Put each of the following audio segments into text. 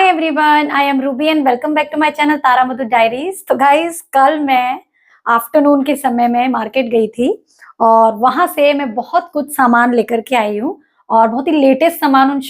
Hi everyone, I am Ruby and welcome back to my channel Tara Madhu diaries. तो guys, कल मैं afternoon के समय में मार्केट गई थी और वहां से मैं बहुत कुछ सामान लेकर के आई हूँ और बहुत ही लेटेस्ट सामान उन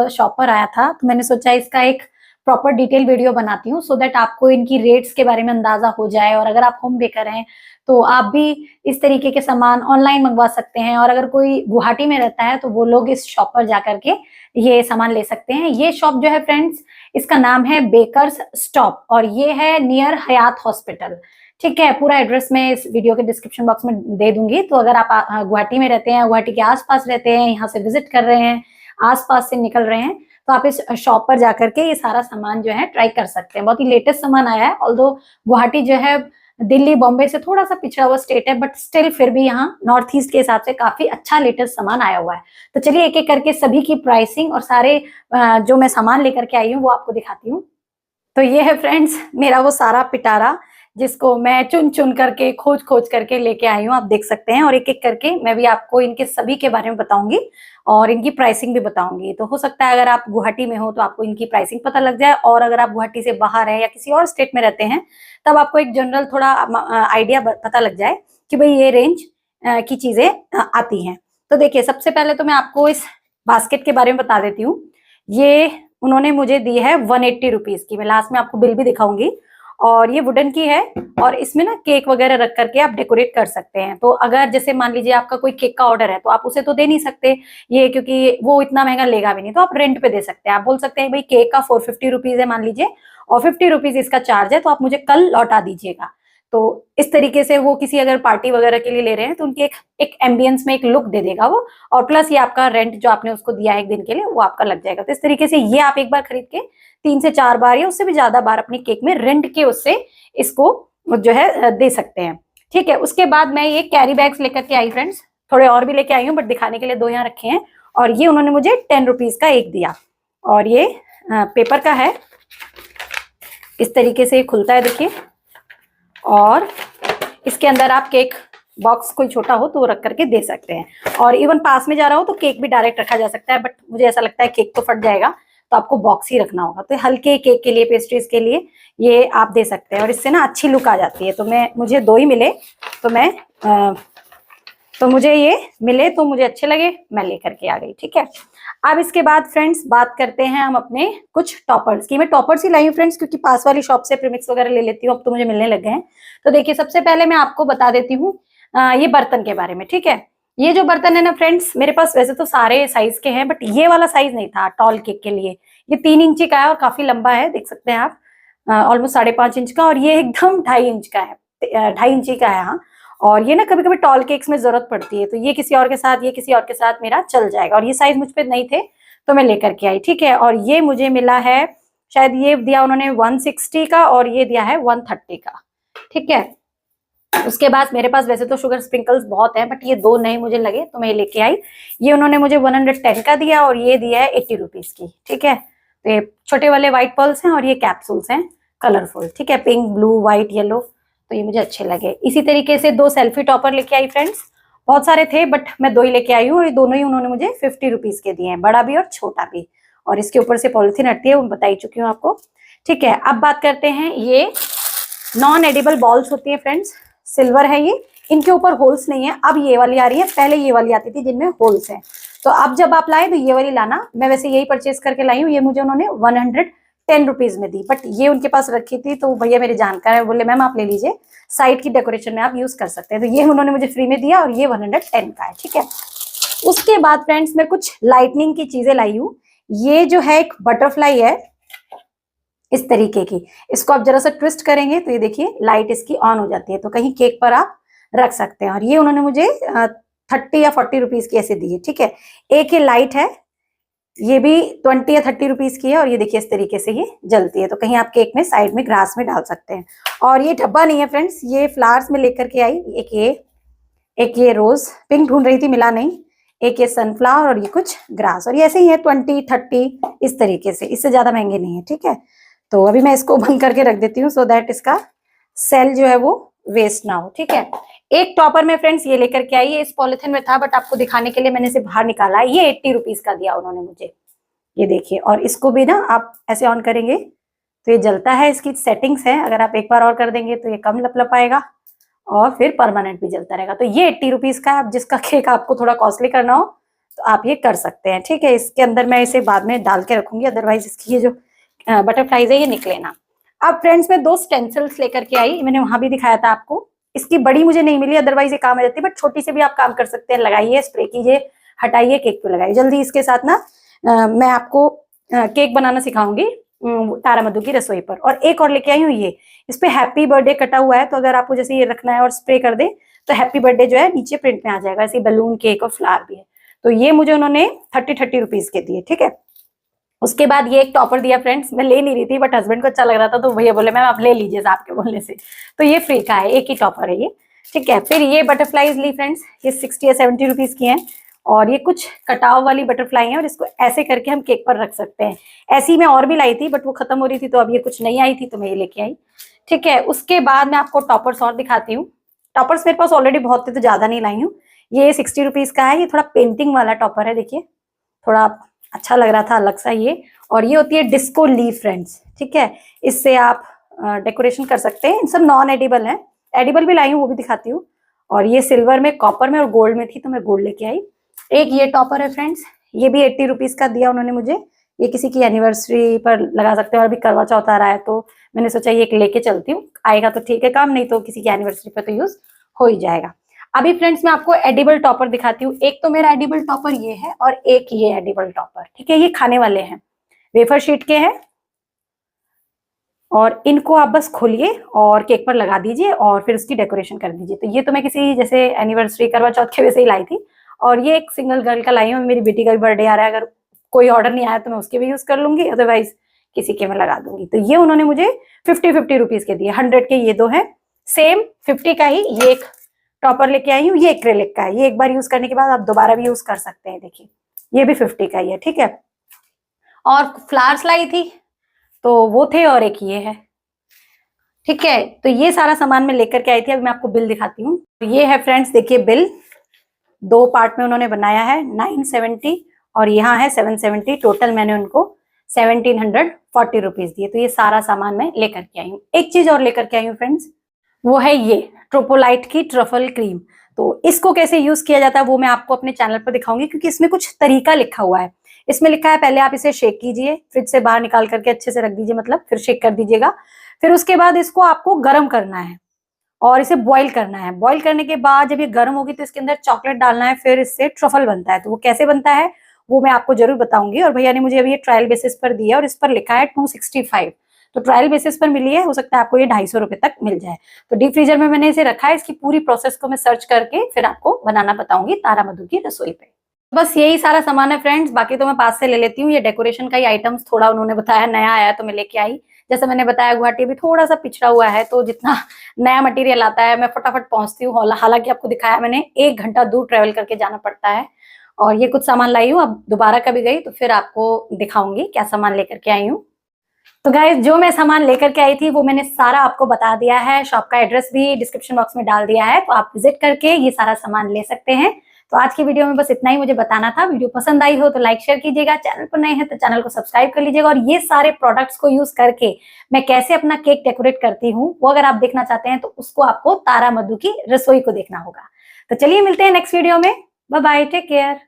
शॉप पर आया था। तो मैंने सोचा इसका एक प्रॉपर डिटेल वीडियो बनाती हूँ सो दैट आपको इनकी रेट्स के बारे में अंदाजा हो जाए। और अगर आप होम बेकर हैं तो आप भी इस तरीके के सामान ऑनलाइन मंगवा सकते हैं। और अगर कोई गुवाहाटी में रहता है तो वो लोग इस शॉप पर जाकर के ये सामान ले सकते हैं। ये शॉप जो है फ्रेंड्स, इसका नाम है बेकर्स स्टॉप और ये है नियर हयात हॉस्पिटल। ठीक है, पूरा एड्रेस मैं इस वीडियो के डिस्क्रिप्शन बॉक्स में दे दूंगी। तो अगर आप गुवाहाटी में रहते हैं, गुवाहाटी के आसपास रहते हैं, यहाँ से विजिट कर रहे हैं, आसपास से निकल रहे हैं, तो आप इस शॉप पर जाकर के ये सारा सामान जो है ट्राई कर सकते हैं। बहुत ही लेटेस्ट सामान आया है। ऑल्दो गुवाहाटी जो है दिल्ली बॉम्बे से थोड़ा सा पिछड़ा हुआ स्टेट है, बट स्टिल फिर भी यहाँ नॉर्थ ईस्ट के हिसाब से काफी अच्छा लेटेस्ट सामान आया हुआ है। तो चलिए एक एक करके सभी की प्राइसिंग और सारे जो मैं सामान लेकर के आई हूँ वो आपको दिखाती हूँ। तो ये है फ्रेंड्स मेरा वो सारा पिटारा जिसको मैं चुन चुन करके खोज खोज करके लेके आई हूँ, आप देख सकते हैं। और एक एक करके मैं भी आपको इनके सभी के बारे में बताऊंगी और इनकी प्राइसिंग भी बताऊंगी। तो हो सकता है अगर आप गुवाहाटी में हो तो आपको इनकी प्राइसिंग पता लग जाए, और अगर आप गुवाहाटी से बाहर हैं या किसी और स्टेट में रहते हैं तब आपको एक जनरल थोड़ा आइडिया पता लग जाए कि भाई ये रेंज की चीजें आती हैं। तो देखिए, सबसे पहले तो मैं आपको इस बास्केट के बारे में बता देती हूँ। ये उन्होंने मुझे दी है 180 रुपीज की। मैं लास्ट में आपको बिल भी दिखाऊंगी। और ये वुडन की है और इसमें ना केक वगैरह रख करके आप डेकोरेट कर सकते हैं। तो अगर जैसे मान लीजिए आपका कोई केक का ऑर्डर है तो आप उसे तो दे नहीं सकते ये, क्योंकि वो इतना महंगा लेगा भी नहीं, तो आप रेंट पे दे सकते हैं। आप बोल सकते हैं भाई केक का 450 रुपीज है मान लीजिए, और 50 रुपीज इसका चार्ज है, तो आप मुझे कल लौटा दीजिएगा। तो इस तरीके से वो किसी अगर पार्टी वगैरह के लिए ले रहे हैं तो उनकी एक एम्बियंस में एक लुक दे देगा वो, और प्लस ये आपका रेंट जो आपने उसको दिया है एक दिन के लिए वो आपका लग जाएगा। तो इस तरीके से ये आप एक बार खरीद के 3 से 4 बार या उससे भी ज्यादा बार अपने केक में रेंट के उससे इसको जो है दे सकते हैं। ठीक है, उसके बाद मैं ये कैरी बैग्स लेकर के आई फ्रेंड्स। थोड़े और भी लेके आई हूँ बट दिखाने के लिए 2 यहाँ रखे हैं। और ये उन्होंने मुझे 10 रुपीज का एक दिया और ये पेपर का है। इस तरीके से ये खुलता है, देखिए। और इसके अंदर आप केक बॉक्स कोई छोटा हो तो वो रख करके दे सकते हैं। और इवन पास में जा रहा हो तो केक भी डायरेक्ट रखा जा सकता है, बट मुझे ऐसा लगता है केक तो फट जाएगा, तो आपको बॉक्स ही रखना होगा। तो हल्के केक के लिए, पेस्ट्रीज के लिए ये आप दे सकते हैं और इससे ना अच्छी लुक आ जाती है। तो मुझे 2 ही मिले तो मुझे ये मिले तो मुझे अच्छे लगे, मैं लेकर के आ गई। ठीक है, अब इसके बाद फ्रेंड्स बात करते हैं हम अपने कुछ टॉपर्स की। मैं टॉपर्स ही लाई हूँ फ्रेंड्स, क्योंकि पास वाली शॉप से प्रीमिक्स वगैरह ले लेती हूँ, अब तो मुझे मिलने लग गए हैं। तो देखिए, सबसे पहले मैं आपको बता देती हूँ ये बर्तन के बारे में। ठीक है, ये जो बर्तन है ना फ्रेंड्स, मेरे पास वैसे तो सारे साइज के हैं, बट ये वाला साइज नहीं था टॉल केक के लिए। ये 3 इंची का है और काफी लंबा है, देख सकते हैं आप, ऑलमोस्ट 5.5 इंच का। और ये एकदम 2.5 इंच का है, 2.5 इंची का है। हाँ, और ये ना कभी कभी टॉल केक्स में जरूरत पड़ती है, तो ये किसी और के साथ, ये किसी और के साथ मेरा चल जाएगा। और ये साइज मुझ पे नहीं थे तो मैं लेकर के आई। ठीक है, और ये मुझे मिला है, शायद ये दिया उन्होंने 160 का और ये दिया है 130 का। ठीक है, उसके बाद मेरे पास वैसे तो शुगर स्प्रिंकल्स बहुत हैं, बट ये 2 नहीं मुझे लगे तो मैं ये लेके आई। ये उन्होंने मुझे 110 का दिया और ये दिया है 80 रुपीज की। ठीक है, तो ये छोटे वाले व्हाइट पर्ल्स हैं और ये कैप्सूल्स हैं कलरफुल। ठीक है, पिंक, ब्लू, व्हाइट, येलो, तो ये मुझे अच्छे लगे। इसी तरीके से 2 सेल्फी टॉपर लेके आई फ्रेंड्स। बहुत सारे थे बट मैं 2 ही लेके आई हूँ और ये दोनों ही उन्होंने मुझे 50 रुपीज के दिए हैं, बड़ा भी और छोटा भी। और इसके ऊपर से पॉलिथीन हटती है, वो बता ही चुकी हूँ आपको। ठीक है, अब बात करते हैं, ये नॉन एडिबल बॉल्स होती है फ्रेंड्स, सिल्वर है ये, इनके ऊपर होल्स नहीं है। अब ये वाली आ रही है, पहले ये वाली आती थी जिनमें होल्स हैं। तो अब जब आप लाए तो ये वाली लाना। मैं वैसे यही परचेज करके लाई हूँ, ये मुझे उन्होंने 110 रुपीज में दी, बट ये उनके पास रखी थी तो भैया मेरे जानकार है, बोले मैम आप ले लीजिए, साइड की डेकोरेशन में आप यूज कर सकते हैं। तो ये उन्होंने मुझे फ्री में दिया और ये 110 का है। ठीक है, उसके बाद फ्रेंड्स मैं कुछ लाइटनिंग की चीजें लाई हूँ। ये जो है एक बटरफ्लाई है इस तरीके की, इसको आप जरा सा ट्विस्ट करेंगे तो ये देखिए लाइट इसकी ऑन हो जाती है, तो कहीं केक पर आप रख सकते हैं। और ये उन्होंने मुझे 30 या 40 रुपीज की ऐसे दी है। ठीक है, एक ये लाइट है, ये भी 20 या 30 रुपीज की है और ये देखिए इस तरीके से ये जलती है, तो कहीं आप केक में साइड में ग्रास में डाल सकते हैं। और ये डब्बा नहीं है फ्रेंड्स, ये फ्लावर्स में लेकर के आई। एक ये रोज पिंक ढूंढ रही थी, मिला नहीं। एक ये सनफ्लावर और ये कुछ ग्रास, और ये ऐसे ही है 20, 30 इस तरीके से, इससे ज्यादा महंगे नहीं है। ठीक है, तो अभी मैं इसको बंद करके रख देती हूँ सो दैट इसका सेल जो है वो वेस्ट ना हो। ठीक है, एक टॉपर में फ्रेंड्स ये लेकर के आई, ये इस पॉलिथीन में था बट आपको दिखाने के लिए मैंने इसे बाहर निकाला है। ये 80 रुपीज का दिया उन्होंने मुझे। ये देखिए, और इसको भी ना आप ऐसे ऑन करेंगे तो ये जलता है, इसकी सेटिंग्स है। अगर आप एक बार और कर देंगे तो ये कम लप आएगा और फिर परमानेंट भी जलता रहेगा। तो ये 80 रुपीज का है। जिसका केक आपको थोड़ा कॉस्टली करना हो तो आप ये कर सकते हैं, ठीक है। इसके अंदर मैं इसे बाद में डाल के रखूंगी, अदरवाइज इसकी ये जो बटरफ्लाईज है ये निकले ना। अब फ्रेंड्स मैं 2 स्टेंसिल्स लेकर के आई, मैंने वहां भी दिखाया था आपको। इसकी बड़ी मुझे नहीं मिली, अदरवाइज ये काम आ जाती है, बट छोटी से भी आप काम कर सकते हैं। लगाइए, स्प्रे कीजिए, हटाइए, केक पे लगाइए जल्दी। इसके साथ ना मैं आपको केक बनाना सिखाऊंगी तारा मधु की रसोई पर। और एक और लेके आई हूँ ये, इस पे हैप्पी बर्थडे कटा हुआ है, तो अगर आपको जैसे ये रखना है और स्प्रे कर दे तो हैप्पी बर्थडे जो है नीचे प्रिंट में आ जाएगा। ऐसे बलून, केक और फ्लावर भी है। तो ये मुझे उन्होंने 30 रुपीज के दिए, ठीक है। उसके बाद ये एक टॉपर दिया फ्रेंड्स, मैं ले नहीं रही थी बट हस्बैंड को अच्छा लग रहा था तो भैया बोले मैम आप ले लीजिए आपके बोलने से। तो ये फ्री का है, एक ही टॉपर है ये, ठीक है। फिर ये बटरफ्लाईज ली फ्रेंड्स, ये 60 या 70 रुपीज की हैं। और ये कुछ कटाव वाली बटरफ्लाई है और इसको ऐसे करके हम केक पर रख सकते हैं। ऐसी मैं और भी लाई थी बट वो खत्म हो रही थी, तो अब ये कुछ नहीं आई थी तो मैं ये लेके आई, ठीक है। उसके बाद मैं आपको टॉपर्स और दिखाती हूँ। टॉपर्स मेरे पास ऑलरेडी बहुत थे तो ज्यादा नहीं लाई हूँ। ये 60 रुपीज का है, ये थोड़ा पेंटिंग वाला टॉपर है, देखिए थोड़ा अच्छा लग रहा था अलग सा ये। और ये होती है डिस्को लीफ फ्रेंड्स, ठीक है। इससे आप डेकोरेशन कर सकते हैं। इन सब नॉन एडिबल है, एडिबल भी लाई हूँ, वो भी दिखाती हूँ। और ये सिल्वर में, कॉपर में और गोल्ड में थी तो मैं गोल्ड लेके आई। एक ये टॉपर है फ्रेंड्स, ये भी 80 रुपीज का दिया उन्होंने मुझे। ये किसी की एनिवर्सरी पर लगा सकते हैं, और अभी करवा चौथ आ रहा है तो मैंने सोचा ये एक लेके चलती हूँ, आएगा तो ठीक है काम, नहीं तो किसी की एनिवर्सरी पर तो यूज हो ही जाएगा। अभी फ्रेंड्स मैं आपको एडिबल टॉपर दिखाती हूँ। एक तो मेरा एडिबल टॉपर ये है और एक ये एडिबल टॉपर, ठीक है। ये खाने वाले हैं, वेफर शीट के हैं। और इनको आप बस खोलिए और केक पर लगा दीजिए और फिर उसकी डेकोरेशन कर दीजिए। तो ये तो मैं किसी जैसे एनिवर्सरी, करवा चौथ के वैसे ही लाई थी। और ये एक सिंगल गर्ल का लाई हूँ, मेरी बेटी का भी बर्थडे आ रहा है, अगर कोई ऑर्डर नहीं आया तो मैं उसके भी यूज कर लूंगी, अदरवाइज किसी के मैं लगा दूंगी। तो ये उन्होंने मुझे 50 रुपीज के दिए। 100 के ये दो हैं, सेम 50 का ही ये एक टॉपर लेके आई हूँ। ये एक्रेलिक का है, ये एक बार यूज करने के बाद आप दोबारा भी यूज कर सकते हैं। देखिए ये भी 50 का ही है, ठीक है। और फ्लावर्स लाई थी तो वो थे, और एक ये है, ठीक है। तो ये सारा सामान मैं लेकर के आई थी। अभी मैं आपको बिल दिखाती हूँ। तो ये है फ्रेंड्स, देखिए बिल 2 पार्ट में उन्होंने बनाया है। 970 और यहाँ है 770। टोटल मैंने उनको 1740 रुपीज दिए। तो ये सारा सामान मैं लेकर के आई हूँ। एक चीज और लेकर के आई हूँ फ्रेंड्स, वो है ये ट्रोपोलाइट की ट्रफल क्रीम। तो इसको कैसे यूज किया जाता है वो मैं आपको अपने चैनल पर दिखाऊंगी, क्योंकि इसमें कुछ तरीका लिखा हुआ है। इसमें लिखा है पहले आप इसे शेक कीजिए, फ्रिज से बाहर निकाल करके अच्छे से रख दीजिए, मतलब फिर शेक कर दीजिएगा। फिर उसके बाद इसको आपको गर्म करना है और इसे बॉईल करना है। बॉईल करने के बाद जब ये गर्म होगी तो इसके अंदर चॉकलेट डालना है, फिर इससे ट्रफल बनता है। तो वो कैसे बनता है वो मैं आपको जरूर बताऊंगी। और भैया ने मुझे अभी ये ट्रायल बेसिस पर दिया और इस पर लिखा है 265। तो ट्रायल बेसिस पर मिली है, हो सकता है आपको ये 250 रुपए तक मिल जाए। तो डीप फ्रीजर में मैंने इसे रखा है। इसकी पूरी प्रोसेस को मैं सर्च करके फिर आपको बनाना बताऊंगी तारा मधु की रसोई पे। बस यही सारा सामान है फ्रेंड्स, बाकी तो मैं पास से ले लेती हूँ। ये डेकोरेशन का ही आइटम्स थोड़ा उन्होंने बताया नया आया तो मैं लेके आई। जैसे मैंने बताया गुवाहाटी भी थोड़ा सा पिछड़ा हुआ है, तो जितना नया मटेरियल आता है मैं फटाफट पहुंचती हूँ। हालांकि आपको दिखाया मैंने 1 घंटा दूर ट्रेवल करके जाना पड़ता है। और ये कुछ सामान लाई हूँ, अब दोबारा कभी गई तो फिर आपको दिखाऊंगी क्या सामान लेकर के आई हूँ। तो गाइस जो मैं सामान लेकर के आई थी वो मैंने सारा आपको बता दिया है। शॉप का एड्रेस भी डिस्क्रिप्शन बॉक्स में डाल दिया है, तो आप विजिट करके ये सारा सामान ले सकते हैं। तो आज की वीडियो में बस इतना ही मुझे बताना था। वीडियो पसंद आई हो तो लाइक शेयर कीजिएगा, चैनल पर नए हैं तो चैनल को सब्सक्राइब कर लीजिएगा। और ये सारे प्रोडक्ट्स को यूज करके मैं कैसे अपना केक डेकोरेट करती हूँ वो अगर आप देखना चाहते हैं तो उसको आपको तारा मधु की रसोई को देखना होगा। तो चलिए मिलते हैं नेक्स्ट वीडियो में। Bye bye, take care.